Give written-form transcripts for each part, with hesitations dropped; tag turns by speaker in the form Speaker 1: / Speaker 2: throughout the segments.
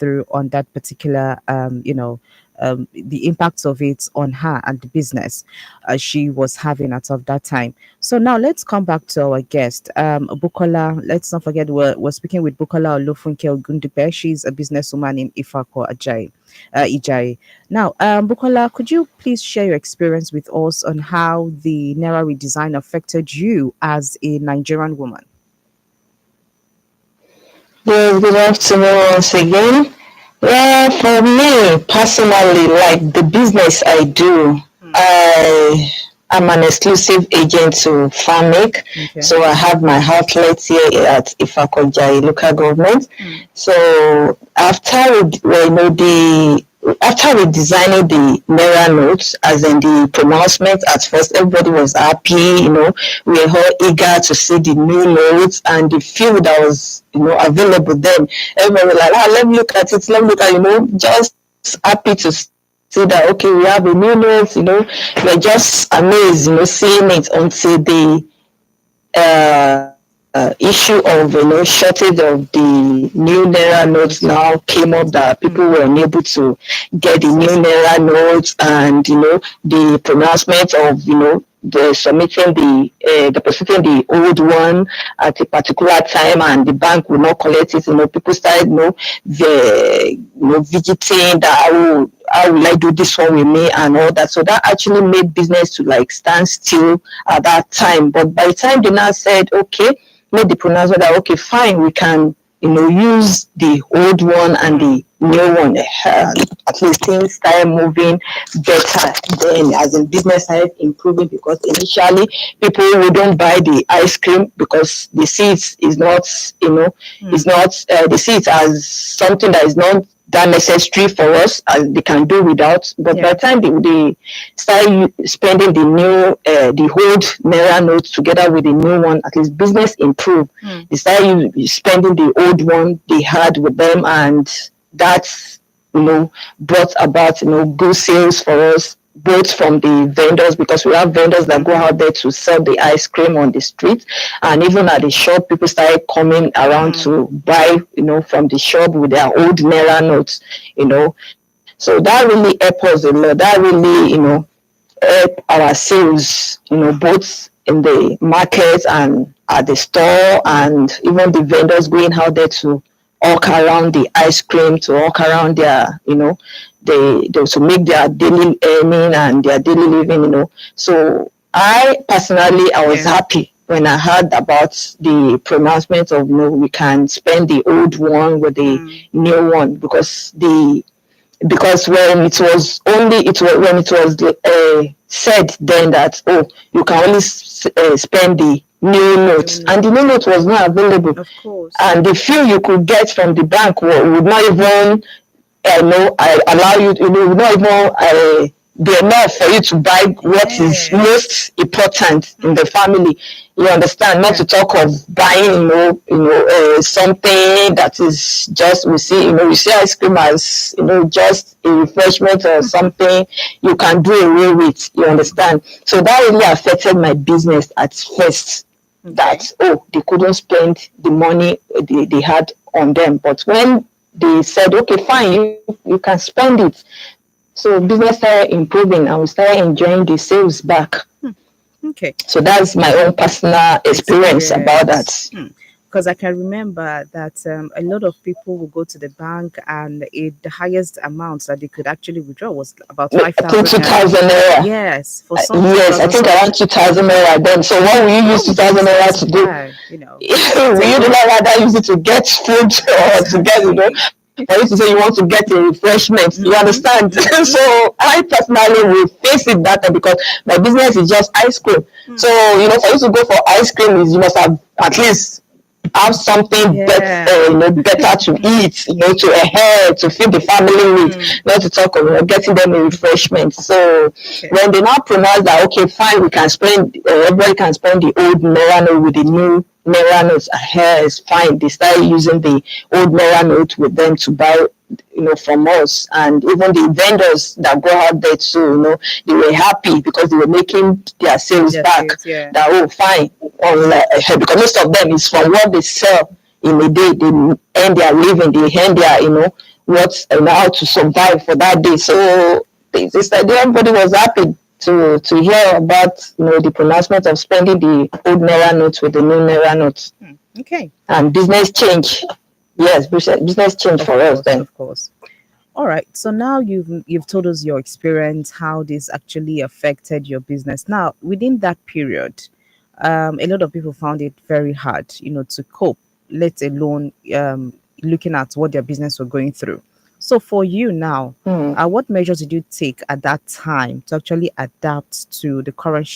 Speaker 1: through on that particular, the impacts of it on her and the business she was having as of that time. So now let's come back to our guest, Bukola. Let's not forget we're speaking with Bukola Olufunke Ogundipe. She's a businesswoman in Ifako, Ijai. Now, Bukola, could you please share your experience with us on how the Naira redesign affected you as a Nigerian woman?
Speaker 2: Yes, good afternoon once again. Yeah, for me personally, like the business I do, I am an exclusive agent to Farmic.
Speaker 1: Okay.
Speaker 2: So I have my outlet here at Ifakoja local government. So after we designing the Naira notes, as in the pronouncement, at first everybody was happy, we were all eager to see the new notes and the few that was, available then. Everybody was like, let me look at it, just happy to see that, okay, we have a new note, we're just amazed, seeing it until the issue of shortage of the new Naira notes now came up, that people were unable to get the new Naira notes, and the pronouncement of the submitting the depositing the old one at a particular time, and the bank will not collect it. People started visiting that, how will I do this one with me and all that. So that actually made business to like stand still at that time. But by the time they now said, okay, made the pronouncement that, okay, fine, we can, use the old one and the new one. At least things started moving better then, as in business started improving, because initially people wouldn't buy the ice cream because they see it is not, is not, they see it as something that is not that necessary for us, as they can do without. But by the time they start spending the new, the old Naira notes together with the new one, at least business improved. They started spending the old one they had with them, and that's, brought about, good sales for us, both from the vendors, because we have vendors that go out there to sell the ice cream on the street, and even at the shop, people started coming around to buy, from the shop with their old Naira notes, So that really helped us a lot. That really, help our sales, both in the market and at the store, and even the vendors going out there to walk around the ice cream, to walk around their, they to make their daily earning and their daily living, So I personally, I was happy when I heard about the pronouncement of, we can spend the old one with the new one, because when it was said then that, you can only spend the new notes, and the new note was not available,
Speaker 1: Of course.
Speaker 2: and the few you could get from the bank would not even allow you, would not even be enough for you to buy what is most important in the family. You understand? Not to talk of buying, something that is just, we see ice cream as, just a refreshment or something you can do away with. You understand? So that really affected my business at first. That they couldn't spend the money they had on them, but when they said, okay, fine, you can spend it. So business started improving, and we started enjoying the sales back.
Speaker 1: Okay.
Speaker 2: So that's my own personal experience about that.
Speaker 1: Because I can remember that a lot of people will go to the bank, and the highest amount that they could actually withdraw was about 5,000.
Speaker 2: 2,000 naira.
Speaker 1: Yes, for some.
Speaker 2: Yes, I think around 2,000 naira then. So what will you use 2,000 naira to do? Will you rather use it to get food, or to get, for you to say you want to get a refreshment? You understand? So I personally will face it better, because my business is just ice cream. So, for you to go for ice cream, you must have at least have something better to eat, to feed the family with, not to talk of getting them a refreshment. So when they now pronounce that, okay, fine, we can spend, everybody can spend the old Naira note with the new Naira notes, is fine. They started using the old Naira note with them to buy, from us, and even the vendors that go out there too, they were happy because they were making their sales back. That fine, because most of them is from what they sell in a day. They earn their living, they earn their, what how to survive for that day. So it's like everybody was happy to hear about the pronouncement of spending the old naira notes with the new naira notes.
Speaker 1: Okay.
Speaker 2: And business change. Yes, business change
Speaker 1: Of
Speaker 2: for us
Speaker 1: course,
Speaker 2: then.
Speaker 1: of course. All right. So now you've told us your experience, how this actually affected your business. Now, within that period, a lot of people found it very hard, to cope, let alone looking at what their business were going through. So for you now,
Speaker 2: Hmm.
Speaker 1: what measures did you take at that time to actually adapt to the current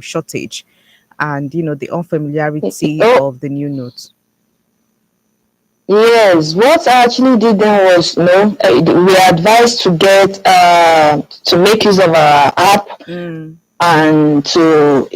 Speaker 1: shortage and the unfamiliarity
Speaker 2: Oh,
Speaker 1: of the new notes?
Speaker 2: yes. What I actually did then was, we are advised to get to make use of our app
Speaker 1: Mm,
Speaker 2: and to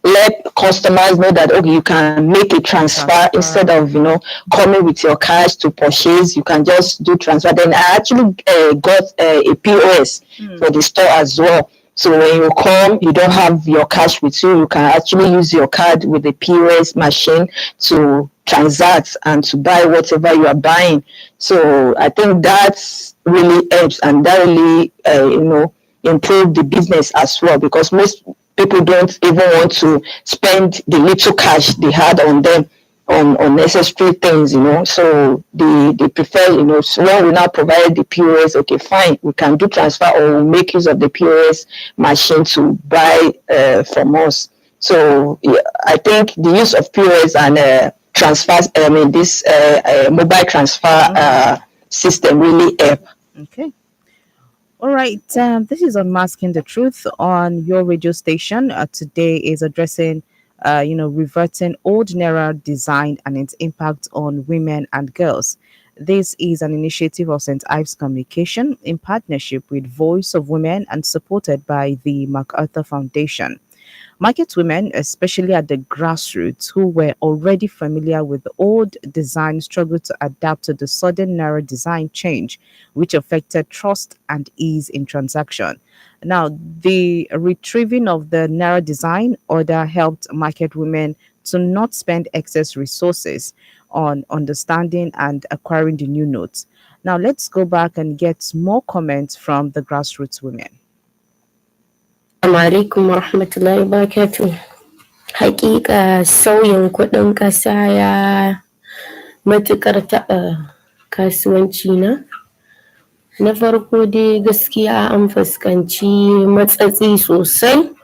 Speaker 2: let customers know that, okay, you can make a transfer instead
Speaker 1: transfer.
Speaker 2: of coming with your cash to purchase. You can just do transfer. Then I actually got a POS for
Speaker 1: Mm,
Speaker 2: the store as well. So when you come, you don't have your cash with you. You can actually use your card with the POS machine to transact and to buy whatever you are buying. So I think that really helps, and that really improve the business as well, because most people don't even want to spend the little cash they had on them on unnecessary things, so they prefer, so when we now provide the POS, okay, fine, we can do transfer or we'll make use of the POS machine to buy from us. So yeah, I think the use of POS and transfers, I mean this mobile transfer
Speaker 1: mm,
Speaker 2: system really help.
Speaker 1: okay. All right. This is Unmasking the Truth on your radio station. Today is addressing, reverting old Naira design and its impact on women and girls. This is an initiative of St. Ives Communication in partnership with Voice of Women and supported by the MacArthur Foundation. Market women, especially at the grassroots, who were already familiar with the old design, struggled to adapt to the sudden narrow design change, which affected trust and ease in transaction. Now, the retrieving of the narrow design order helped market women to not spend excess resources on understanding and acquiring the new notes. Now, let's go back and get more comments from the grassroots women.
Speaker 3: Assalamu alaikum warahmatullahi wabarakatuh. Hakika sauyin kuɗin ƙasa ya matuƙar taɓa kasuwanci na. Na farko dai gaskiya an fuskanci matsatsi sosai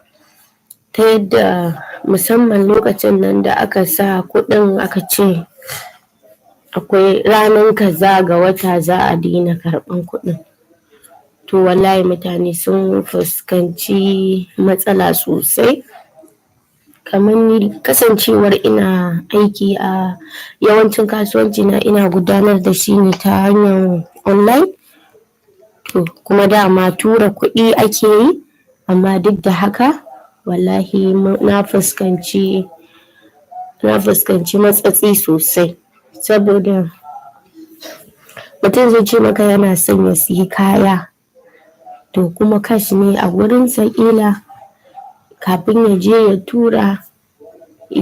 Speaker 3: ta yadda musamman lokacin nan da aka sa kuɗin aka ce akwai ranar kaza ga wata za a daina karɓan kuɗin. To wallahi mutane sun fuskanci matsala sosai. Kamar ni kasancewar ina aiki a yawancin kasuwanci na ina gudanar da shi ne ta hanyar online. To kuma dama tura kuɗi ake yi, amma duk da haka wallahi na fuskanci matsatsi sosai, saboda mutum zai ce maka yana son ya siyi kaya, to kuma cash ne a wurinsa ƙila kafin ya je ya tura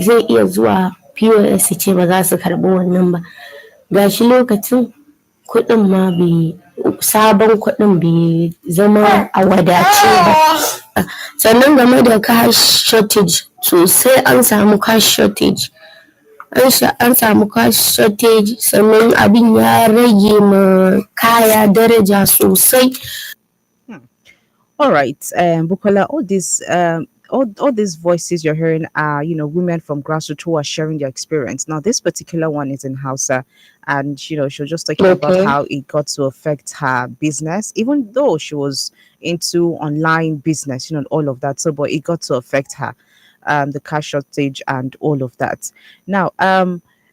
Speaker 3: zai iya zuwa POS ce ba za su karɓi wannan ba. Gashi lokacin kuɗin ma sabon kuɗin bai zama a wadace ba. Sannan game da cash shortage sosai an samu cash shortage. An samu cash shortage sannan abin ya rage ma kaya daraja sosai.
Speaker 1: All right, Bukola, all these voices you're hearing are, women from grassroots who are sharing their experience. Now, this particular one is in Hausa, and she was just talking about
Speaker 2: Okay.
Speaker 1: how it got to affect her business, even though she was into online business, and all of that. So, but it got to affect her, the cash shortage and all of that. Now,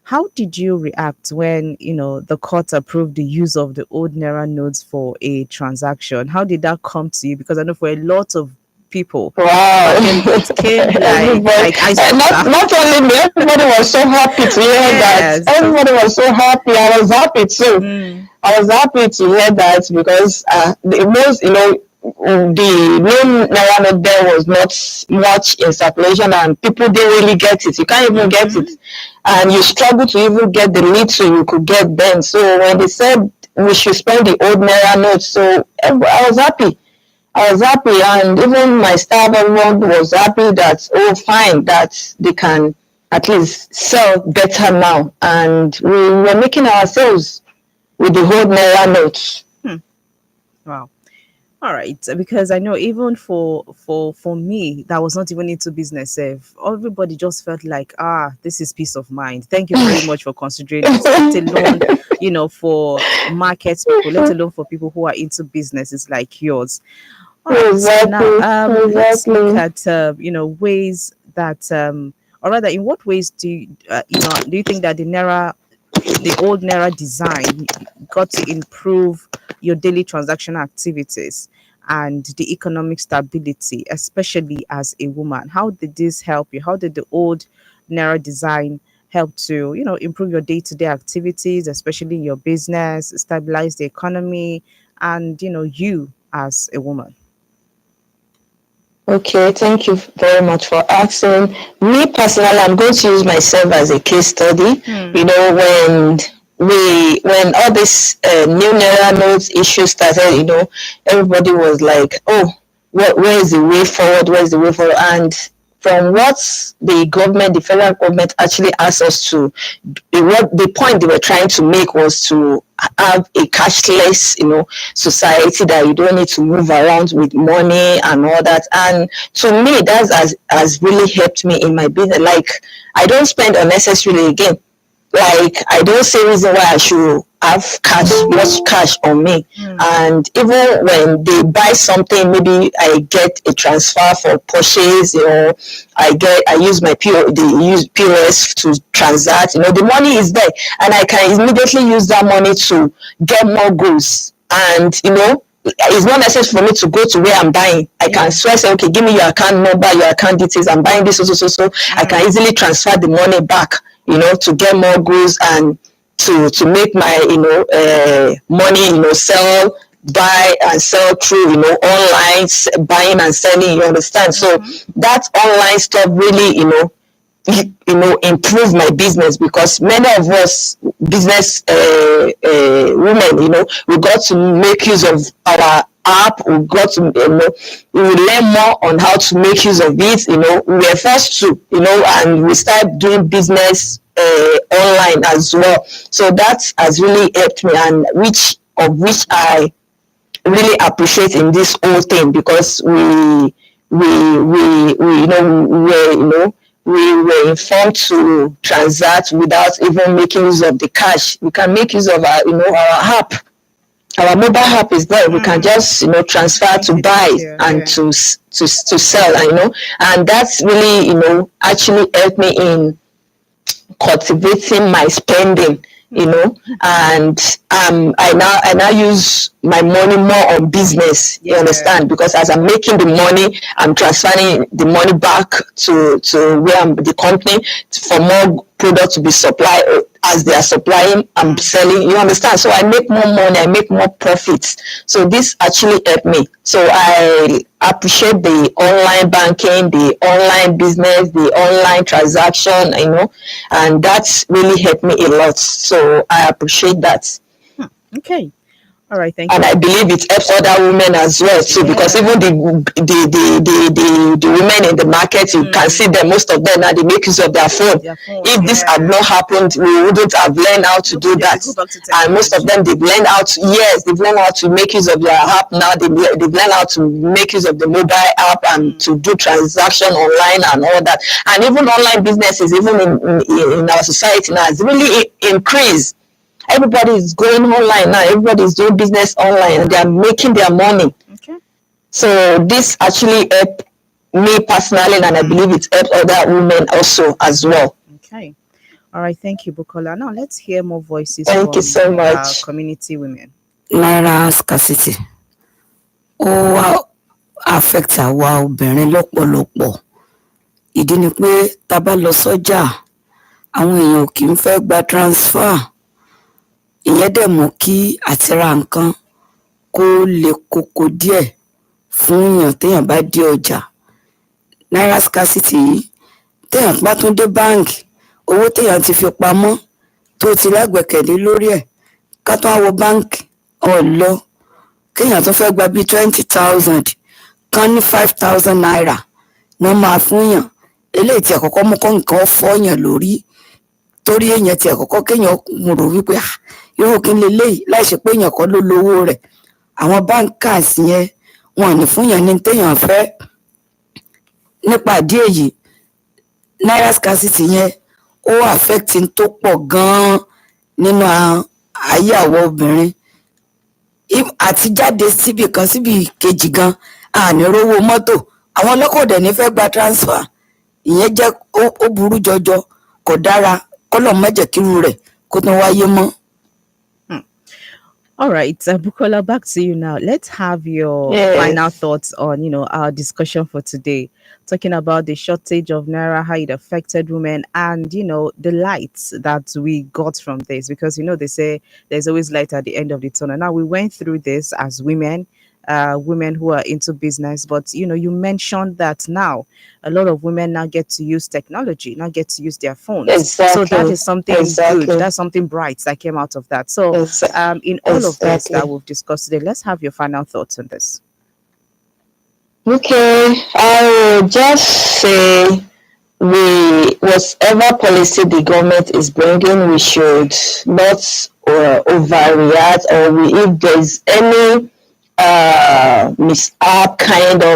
Speaker 1: how did you react when the court approved the use of the old naira notes for a transaction? How did that come to you? Because I know for a lot of people,
Speaker 2: Wow.
Speaker 1: it came like
Speaker 2: Everybody, not
Speaker 1: icebreaker.
Speaker 2: not only me, everybody was so happy to hear that.
Speaker 1: Yes.
Speaker 2: Everybody was so happy. I was happy too.
Speaker 1: Mm,
Speaker 2: I was happy to hear that, because the most, the main naira note there was not much in circulation, and people didn't really get it. You can't even get
Speaker 1: mm-hmm.
Speaker 2: it, and you struggle to even get the little you could get then. So when they said we should spend the old naira notes. So I was happy. I was happy, and even my staff, everyone was happy that, oh, fine, that they can at least sell better now. And we were making ourselves with the old naira notes.
Speaker 1: Wow. All right, because I know even for me that was not even into business, everybody just felt like, this is peace of mind. Thank you very much for considering it. Let alone, for market people, let alone for people who are into businesses like yours. All right, so now
Speaker 2: Exactly,
Speaker 1: let's look
Speaker 2: exactly.
Speaker 1: at ways that or rather, in what ways do you think that the old Naira design got to improve your daily transaction activities and the economic stability, especially as a woman? How did this help you? How did the old Naira design help to, improve your day-to-day activities, especially in your business, stabilize the economy, and, you as a woman?
Speaker 2: Okay, thank you very much for asking. Me personally, I'm going to use myself as a case study.
Speaker 1: Hmm.
Speaker 2: When all this new naira notes issue started, everybody was like, "Oh, where is the way forward? Where is the way forward?" And from what the federal government actually asked us to, what the point they were trying to make was to have a cashless, society, that you don't need to move around with money and all that. And to me, that has really helped me in my business. Like, I don't spend unnecessarily again. Like, I don't see reason why I should have much cash on me.
Speaker 1: Hmm.
Speaker 2: And even when they buy something, maybe I get a transfer for purchase, I use my use POS to transact. The money is there, and I can immediately use that money to get more goods. And it's not necessary for me to go to where I'm buying. I can say, okay, give me your account number, your account details. I'm buying this, so. I can easily transfer the money back, to get more goods, and to make my money, sell, buy and sell through, online buying and selling. You understand? So that online stuff really, improve my business, because many of us business women, we got to make use of our app. We got to, we learn more on how to make use of it. We were first to, and we start doing business online as well. So that has really helped me, and which I really appreciate in this whole thing, because we we were informed to transact without even making use of the cash. We can make use of our app. Our mobile app is there. We can just transfer to buy and to sell. And that's really actually helped me in cultivating my spending, and I now use my money more on business. You understand? Because as I'm making the money, I'm transferring the money back to where the company, for more product to be supplied. As they are supplying, I'm selling. You understand? So I make more money, I make more profits. So this actually helped me. So I appreciate the online banking, the online business, the online transaction, and that's really helped me a lot. So I appreciate that.
Speaker 1: Okay. All right. Thank
Speaker 2: And
Speaker 1: you.
Speaker 2: I believe it helps other women as well too, because even the women in the market, you can see them, most of them now, they make use of their phone. If this had not happened, we wouldn't have learned how to do that. And most of them, they've learned how to make use of their app now. They've learned how to make use of the mobile app, and to do transaction online and all that. And even online businesses, even in our society now, has really increased. Everybody is going online now. Everybody is doing business online, and they are making their money.
Speaker 1: Okay.
Speaker 2: So this actually helped me personally, and I believe it helped other women also as well.
Speaker 1: Okay. All right. Thank you, Bukola. Now let's hear more voices
Speaker 2: Thank you
Speaker 1: from
Speaker 2: so
Speaker 1: our
Speaker 2: much.
Speaker 1: community women.
Speaker 3: Naira scarcity ó wá affect àwa obìnrin lọ́pọ̀lọpọ̀. Ìdí ni pé tá a bá lọ sọ́jà, àwọn èèyàn kì í fẹ́ gba transfer. Ìyẹn dẹ̀ mú kí àti ra nǹkan kó le koko díẹ̀ fún èèyàn téèyàn bá dé ọjà. Naira scarcity yìí, téèyàn bá tún dé báǹkì, owó téèyàn ti fi pamọ́ tó ti lágbẹ̀kẹ̀lé lórí ẹ̀,
Speaker 4: ká tó wá wo báǹkì ọ̀lọ́ kéèyàn tó fẹ́ gba bíi 20,000 kan ní 5,000 naira ní wọ́n máa fún yàn eléyìí tí àkọ́kọ́ mú kọ́ nǹkan fọ́yàn lórí torí èèyàn tí àkọ́kọ́ kéèyàn rò wípé irú kí n lè léyìí láìsí pé èèyàn kọ́ ló lówó rẹ̀ àwọn bankers yẹn wọn ò ní fún yàn ní téèyàn fẹ́ nípa ìdí èyí naira scarcity yẹn ó affecting tó pọ̀ gan-an nínú ayé àwọn obìnrin àti jáde síbì kan síbì kejì gan àní rówó mọ́tò àwọn ọlọ́kọ̀ òdẹ̀ ní fẹ́ gba transfer ìyẹn jẹ́ ó burú jọjọ kò dára kọ́lọ̀ mọ́jẹ̀ kírú rẹ̀ kó tún wáyé mọ́.
Speaker 1: All right, Bukola, back to you now. Let's have your final thoughts on, our discussion for today, talking about the shortage of naira, how it affected women, and the lights that we got from this. Because they say there's always light at the end of the tunnel. Now we went through this as women. Women who are into business, but you mentioned that now a lot of women now get to use technology, now get to use their phones.
Speaker 2: Exactly.
Speaker 1: So that is something good. That's something bright that came out of that. So in all of this that we've discussed today, let's have your final thoughts on this.
Speaker 2: Okay, I will just say whatever policy the government is bringing, we should not overreact, or if there's any mishap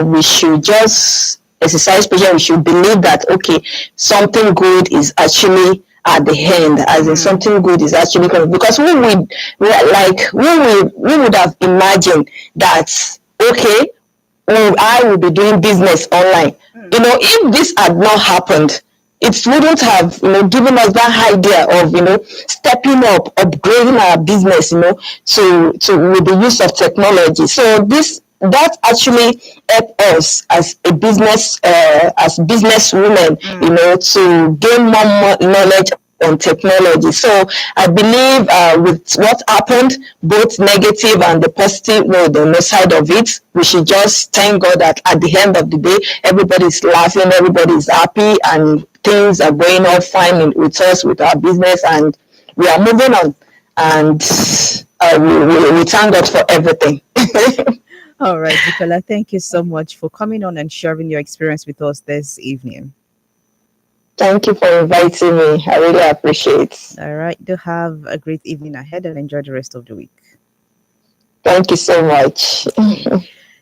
Speaker 2: we should just exercise patience. We should believe that something good is actually at the end, as in something good is actually coming, because we would have imagined that I will be doing business online. If this had not happened, it wouldn't have given us that idea of stepping up, upgrading our business to with the use of technology. So that actually helped us as a business as business women to gain more knowledge on technology. So I believe with what happened, both negative and the positive, the side of it, we should just thank God that at the end of the day, everybody's laughing, everybody's happy, and things are going on fine with us, with our business, and we are moving on. And we thank God for everything.
Speaker 1: All right, Nicola, thank you so much for coming on and sharing your experience with us this evening.
Speaker 2: Thank you for inviting me. I really appreciate it.
Speaker 1: All right. Do have a great evening ahead and enjoy the rest of the week.
Speaker 2: Thank you so much.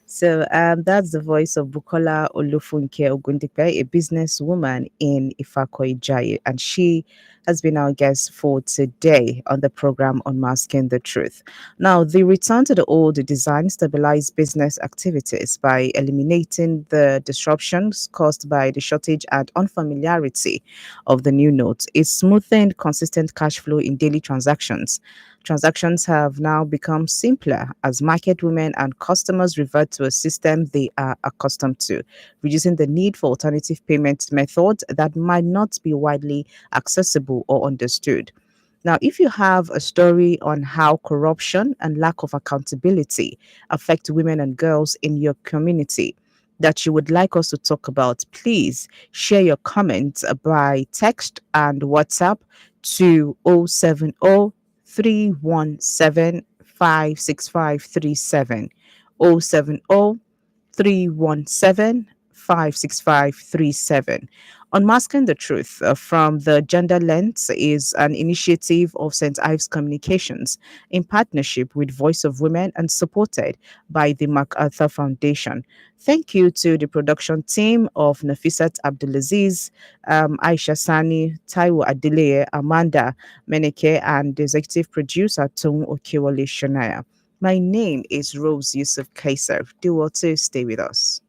Speaker 1: So that's the voice of Bukola Olufunke Ogundipe, a businesswoman in Ifako-Ijaye, and she has been our guest for today on the program Unmasking the Truth. Now, the return to the old design stabilized business activities by eliminating the disruptions caused by the shortage and unfamiliarity of the new notes. It smoothened consistent cash flow in daily transactions. Transactions have now become simpler as market women and customers revert to a system they are accustomed to, reducing the need for alternative payment methods that might not be widely accessible or understood. Now, if you have a story on how corruption and lack of accountability affect women and girls in your community that you would like us to talk about, please share your comments by text and WhatsApp to 070 317 56537 070 317 56537. Unmasking the Truth from the Gender Lens is an initiative of St. Ives Communications in partnership with Voice of Women and supported by the MacArthur Foundation. Thank you to the production team of Nafisat Abdulaziz, Aisha Sani, Taiwo Adeleye, Amanda Meneke, and the executive producer Tung Okiwale Shonaya. My name is Rose Yusuf Kaiser. Do well to stay with us.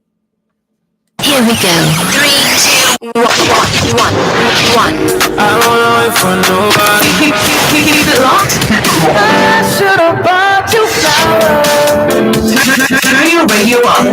Speaker 5: Here we go. 3, 2, 1. I don't know if I know why. Keep it locked. I should have bought you flowers. Turn your radio on.